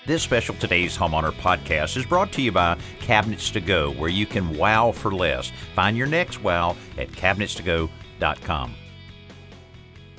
This special Today's Homeowner podcast is brought to you by Cabinets to Go, where you can wow for less. Find your next wow at cabinetstogo.com.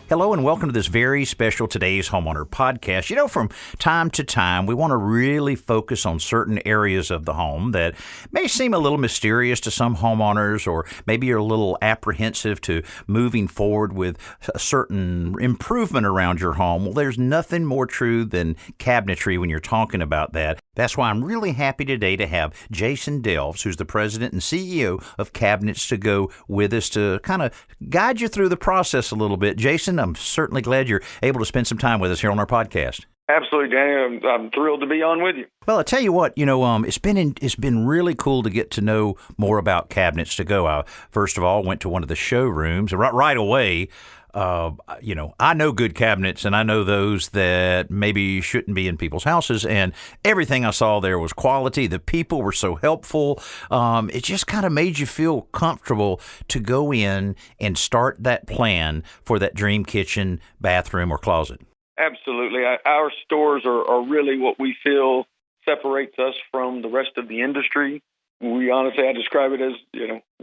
Hello and welcome to this very special Today's Homeowner podcast. You know, from time to time, we want to really focus on certain areas of the home that may seem a little mysterious to some homeowners, or maybe you're a little apprehensive to moving forward with a certain improvement around your home. Well, there's nothing more true than cabinetry when you're talking about that. That's why I'm really happy today to have Jason Delves, who's the president and CEO of Cabinets to Go, with us to kind of guide you through the process a little bit. Jason, I'm certainly glad you're able to spend some time with us here on our podcast. Absolutely, Danny. I'm thrilled to be on with you. Well, I tell you what, it's been really cool to get to know more about Cabinets to Go. I first of all went to one of the showrooms right away. I know good cabinets, and I know those that maybe shouldn't be in people's houses, and everything I saw there was quality. The people were so helpful. It just kind of made you feel comfortable to go in and start that plan for that dream kitchen, bathroom, or closet. Absolutely. Our stores are really what we feel separates us from the rest of the industry. I describe it as,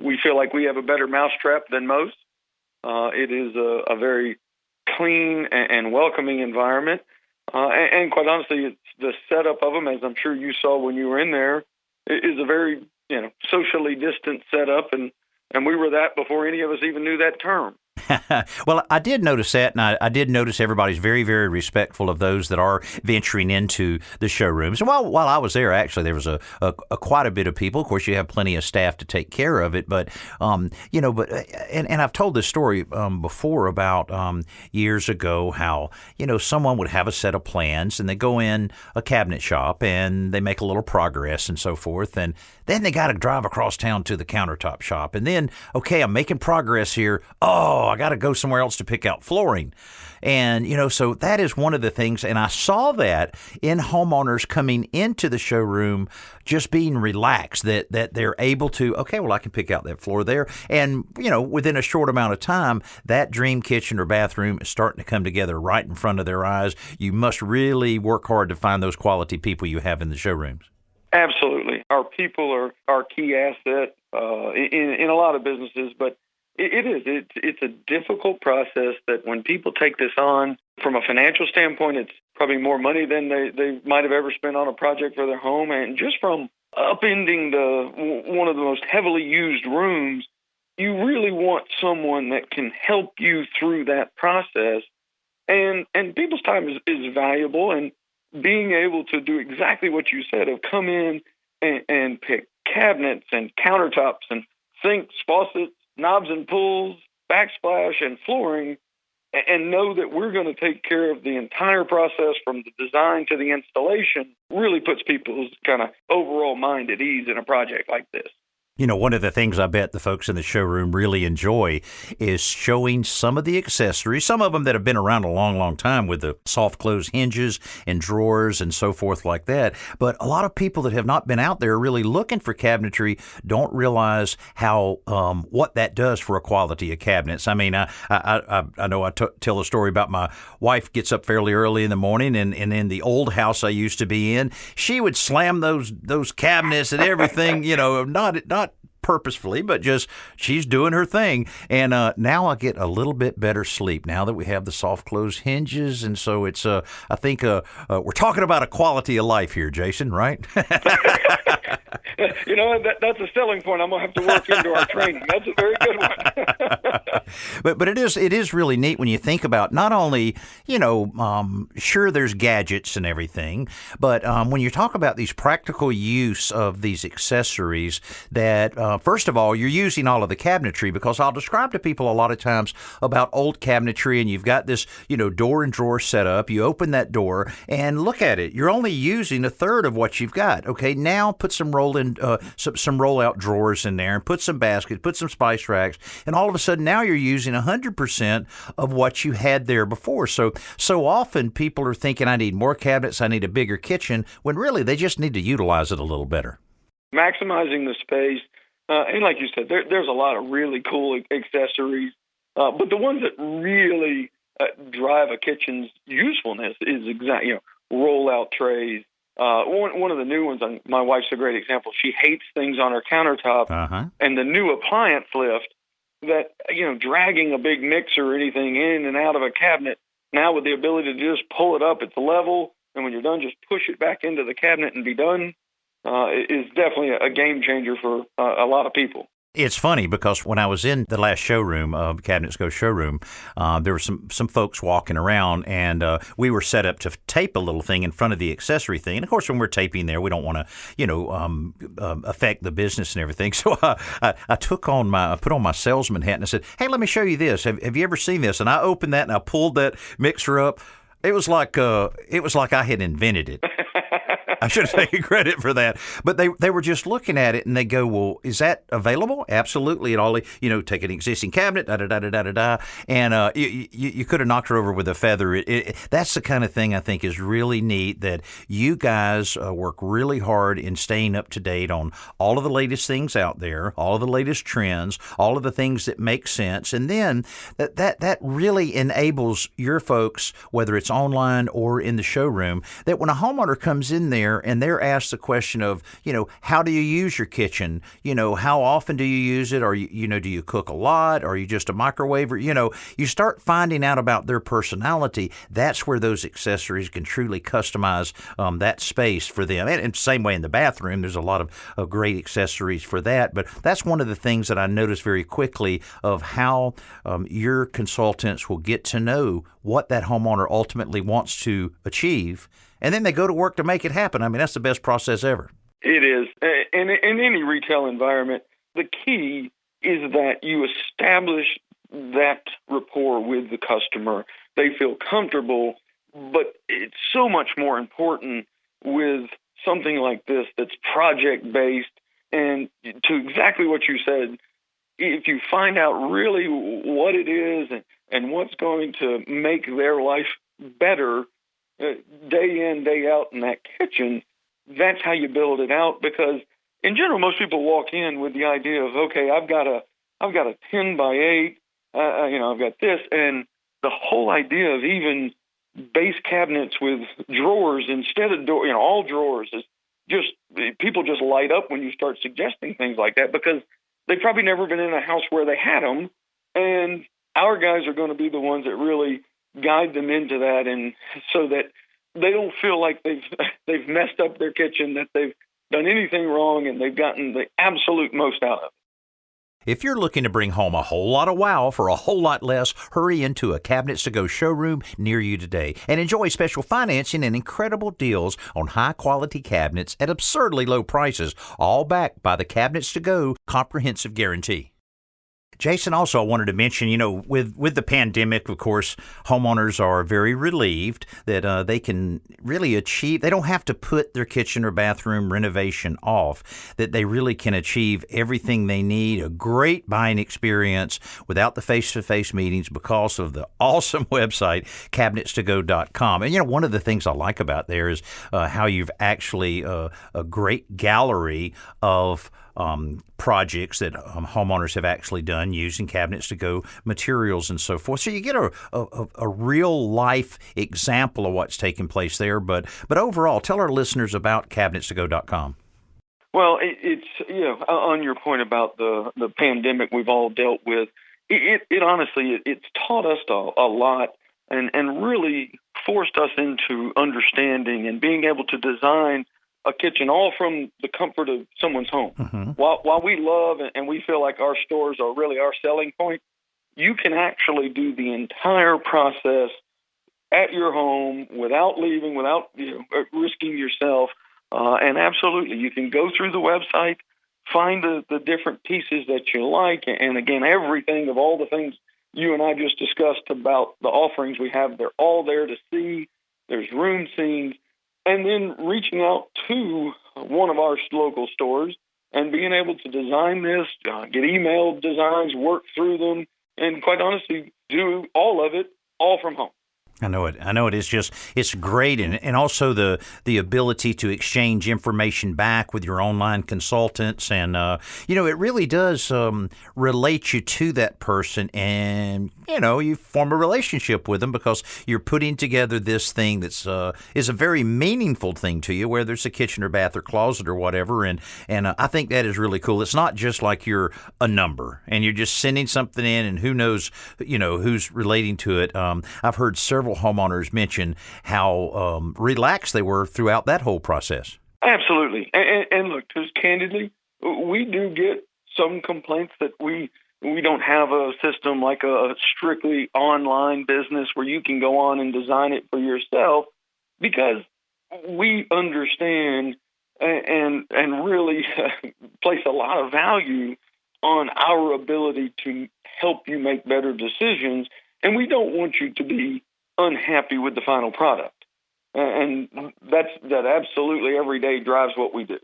we feel like we have a better mousetrap than most. It is a very clean and welcoming environment. And quite honestly, it's the setup of them, as I'm sure you saw when you were in there, is a very, socially distant setup. And we were that before any of us even knew that term. Well, I did notice that, and I did notice everybody's very, very respectful of those that are venturing into the showrooms. And while I was there, actually, there was a quite a bit of people. Of course, you have plenty of staff to take care of it, but I've told this story before about years ago how someone would have a set of plans and they go in a cabinet shop and they make a little progress and so forth, and then they got to drive across town to the countertop shop, and then I'm making progress here. Oh, I got to go somewhere else to pick out flooring. And, so that is one of the things. And I saw that in homeowners coming into the showroom, just being relaxed, that they're able to, I can pick out that floor there. And, within a short amount of time, that dream kitchen or bathroom is starting to come together right in front of their eyes. You must really work hard to find those quality people you have in the showrooms. Absolutely. Our people are our key asset in a lot of businesses, but it's a difficult process that when people take this on, from a financial standpoint, it's probably more money than they might have ever spent on a project for their home. And just from upending one of the most heavily used rooms, you really want someone that can help you through that process. And people's time is valuable, and being able to do exactly what you said, of come in and pick cabinets and countertops and sinks, faucets, knobs and pulls, backsplash, and flooring, and know that we're going to take care of the entire process from the design to the installation, really puts people's kind of overall mind at ease in a project like this. One of the things I bet the folks in the showroom really enjoy is showing some of the accessories, some of them that have been around a long, long time, with the soft close hinges and drawers and so forth like that. But a lot of people that have not been out there really looking for cabinetry don't realize how what that does for a quality of cabinets. I mean, I know I tell a story about my wife gets up fairly early in the morning, and in the old house I used to be in, she would slam those cabinets and everything, not purposefully, but just she's doing her thing. And now I get a little bit better sleep now that we have the soft close hinges. And so it's, I think we're talking about a quality of life here, Jason, right? That's a selling point I'm going to have to work into our training. That's a very good one. But it is really neat when you think about not only, sure, there's gadgets and everything, but when you talk about these practical use of these accessories that, first of all, you're using all of the cabinetry, because I'll describe to people a lot of times about old cabinetry, and you've got this, door and drawer set up. You open that door and look at it. You're only using a third of what you've got. Okay, now put some some roll-out drawers in there, and put some baskets, put some spice racks, and all of a sudden now you're using 100% of what you had there before. So often people are thinking, I need more cabinets, I need a bigger kitchen, when really they just need to utilize it a little better. Maximizing the space, and like you said, there's a lot of really cool accessories, but the ones that really drive a kitchen's usefulness is roll-out trays, One of the new ones, my wife's a great example. She hates things on her countertop, and the new appliance lift that, dragging a big mixer or anything in and out of a cabinet, now with the ability to just pull it up, it's level, and when you're done, just push it back into the cabinet and be done, is definitely a game changer for a lot of people. It's funny because when I was in the last showroom of Cabinets Go Showroom, there were some folks walking around, and we were set up to tape a little thing in front of the accessory thing. And of course, when we're taping there, we don't want to, affect the business and everything. So I put on my salesman hat and I said, "Hey, let me show you this. Have you ever seen this?" And I opened that and I pulled that mixer up. It was like I had invented it. I should have taken credit for that. But they were just looking at it and they go, "Well, is that available?" Absolutely. It all, take an existing cabinet, da-da-da-da-da-da. And you could have knocked her over with a feather. That's the kind of thing I think is really neat, that you guys work really hard in staying up to date on all of the latest things out there, all of the latest trends, all of the things that make sense. And then that really enables your folks, whether it's online or in the showroom, that when a homeowner comes in there and they're asked the question of, how do you use your kitchen? How often do you use it? Or, do you cook a lot? Or are you just a microwaver? You start finding out about their personality. That's where those accessories can truly customize that space for them. And same way in the bathroom, there's a lot of great accessories for that. But that's one of the things that I noticed very quickly of how your consultants will get to know what that homeowner ultimately wants to achieve, and then they go to work to make it happen. I mean, that's the best process ever. It is. In any retail environment, the key is that you establish that rapport with the customer. They feel comfortable, but it's so much more important with something like this that's project-based. And to exactly what you said, if you find out really what it is and what's going to make their life better day in, day out in that kitchen, that's how you build it out. Because in general, most people walk in with the idea of, okay, I've got a 10 by 8, I've got this, and the whole idea of even base cabinets with drawers instead of all drawers is just, people just light up when you start suggesting things like that, because they've probably never been in a house where they had them, and our guys are going to be the ones that really guide them into that, and so that they don't feel like they've messed up their kitchen, that they've done anything wrong, and they've gotten the absolute most out of it. If you're looking to bring home a whole lot of wow for a whole lot less, hurry into a Cabinets to Go showroom near you today and enjoy special financing and incredible deals on high-quality cabinets at absurdly low prices, all backed by the Cabinets to Go comprehensive guarantee. Jason, also I wanted to mention, with the pandemic, of course, homeowners are very relieved that they can really achieve, they don't have to put their kitchen or bathroom renovation off, that they really can achieve everything they need, a great buying experience without the face-to-face meetings because of the awesome website, cabinetstogo.com. And, one of the things I like about there is how you've actually a great gallery of projects that homeowners have actually done using Cabinets to Go materials and so forth. So you get a real life example of what's taking place there. But overall, tell our listeners about cabinetstogo.com. Well, it's on your point about the pandemic we've all dealt with. It honestly it's taught us a lot and really forced us into understanding and being able to design a kitchen, all from the comfort of someone's home. Mm-hmm. While we love and we feel like our stores are really our selling point, you can actually do the entire process at your home without leaving, without risking yourself. And absolutely, you can go through the website, find the different pieces that you like, and again, everything of all the things you and I just discussed about the offerings we have, they're all there to see. There's room scenes. And then reaching out to one of our local stores and being able to design this, get emailed designs, work through them, and quite honestly, do all of it all from home. I know it. I know it. It's great. And also the ability to exchange information back with your online consultants. And, it really does relate you to that person. And, you form a relationship with them because you're putting together this thing that's is a very meaningful thing to you, whether it's a kitchen or bath or closet or whatever. And I think that is really cool. It's not just like you're a number and you're just sending something in and who knows, who's relating to it. I've heard several homeowners mention how relaxed they were throughout that whole process. Absolutely. And look, just candidly, we do get some complaints that we don't have a system like a strictly online business where you can go on and design it for yourself, because we understand and really place a lot of value on our ability to help you make better decisions. And we don't want you to be unhappy with the final product. And that absolutely every day drives what we do.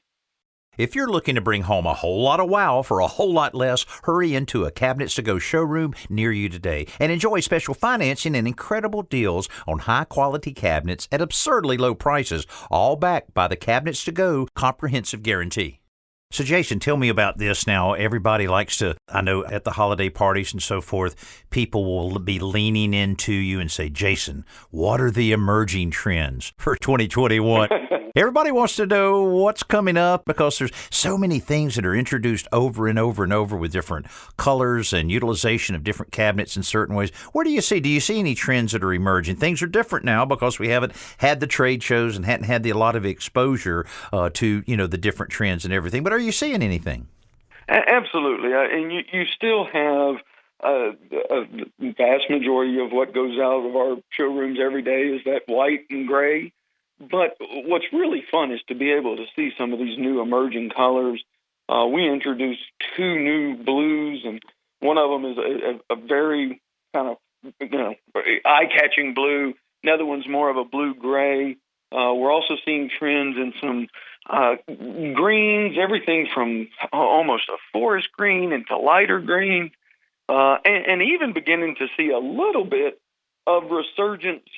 If you're looking to bring home a whole lot of wow for a whole lot less, hurry into a Cabinets to Go showroom near you today and enjoy special financing and incredible deals on high-quality cabinets at absurdly low prices, all backed by the Cabinets to Go comprehensive guarantee. So, Jason, tell me about this now. Everybody likes to, I know at the holiday parties and so forth, people will be leaning into you and say, Jason, what are the emerging trends for 2021? Everybody wants to know what's coming up because there's so many things that are introduced over and over and over with different colors and utilization of different cabinets in certain ways. What do you see? Do you see any trends that are emerging? Things are different now because we haven't had the trade shows and hadn't had a lot of exposure to, the different trends and everything. But are you seeing anything? Absolutely. And you still have a vast majority of what goes out of our showrooms every day is that white and gray. But what's really fun is to be able to see some of these new emerging colors. We introduced 2 new blues, and one of them is a very kind of eye-catching blue. Another one's more of a blue-gray. We're also seeing trends in some greens, everything from almost a forest green into lighter green, and even beginning to see a little bit of resurgence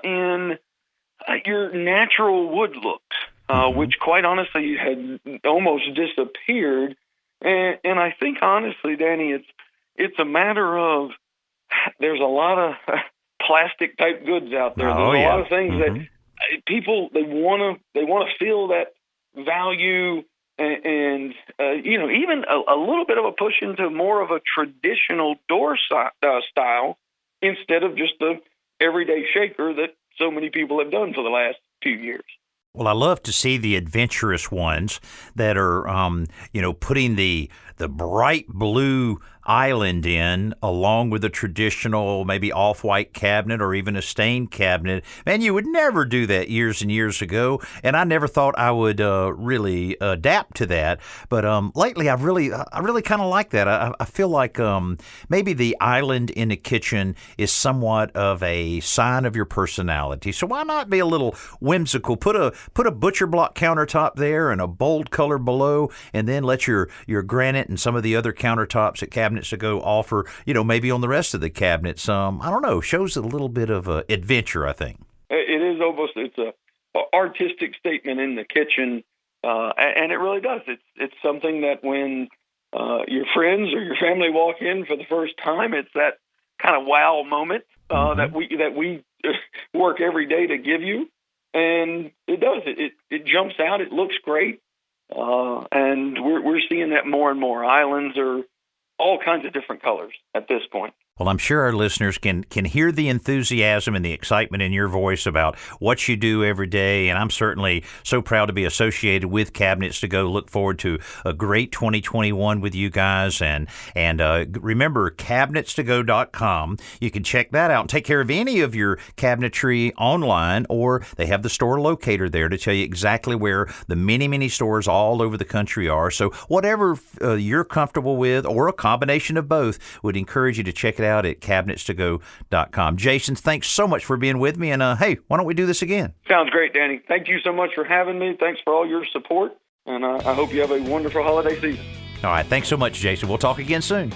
in your natural wood looks, which quite honestly had almost disappeared. And I think honestly, Danny, it's a matter of there's a lot of plastic type goods out there. There's a lot of things that people they want to feel that value and even a little bit of a push into more of a traditional door style instead of just the everyday shaker that so many people have done for the last few years. Well, I love to see the adventurous ones that are, putting the bright blue island in along with a traditional maybe off-white cabinet or even a stained cabinet. Man, you would never do that years and years ago, and I never thought I would really adapt to that. But lately, I really kind of like that. I feel like maybe the island in the kitchen is somewhat of a sign of your personality. So why not be a little whimsical? Put a butcher block countertop there and a bold color below, and then let your granite and some of the other countertops at Cabinets to Go offer, maybe on the rest of the cabinets. I don't know, shows a little bit of adventure, I think. It is almost, it's a artistic statement in the kitchen, and it really does. It's something that when your friends or your family walk in for the first time, it's that kind of wow moment that we work every day to give you, and it does. It jumps out. It looks great. And we're seeing that more and more. Islands are all kinds of different colors at this point. Well, I'm sure our listeners can hear the enthusiasm and the excitement in your voice about what you do every day, and I'm certainly so proud to be associated with Cabinets to Go. Look forward to a great 2021 with you guys, and remember, cabinetstogo.com. You can check that out and take care of any of your cabinetry online, or they have the store locator there to tell you exactly where the many, many stores all over the country are. So whatever you're comfortable with, or a combination of both, would encourage you to check it out at cabinetstogo.com. Jason, thanks so much for being with me. And hey, why don't we do this again? Sounds great, Danny. Thank you so much for having me. Thanks for all your support. And I hope you have a wonderful holiday season. All right. Thanks so much, Jason. We'll talk again soon.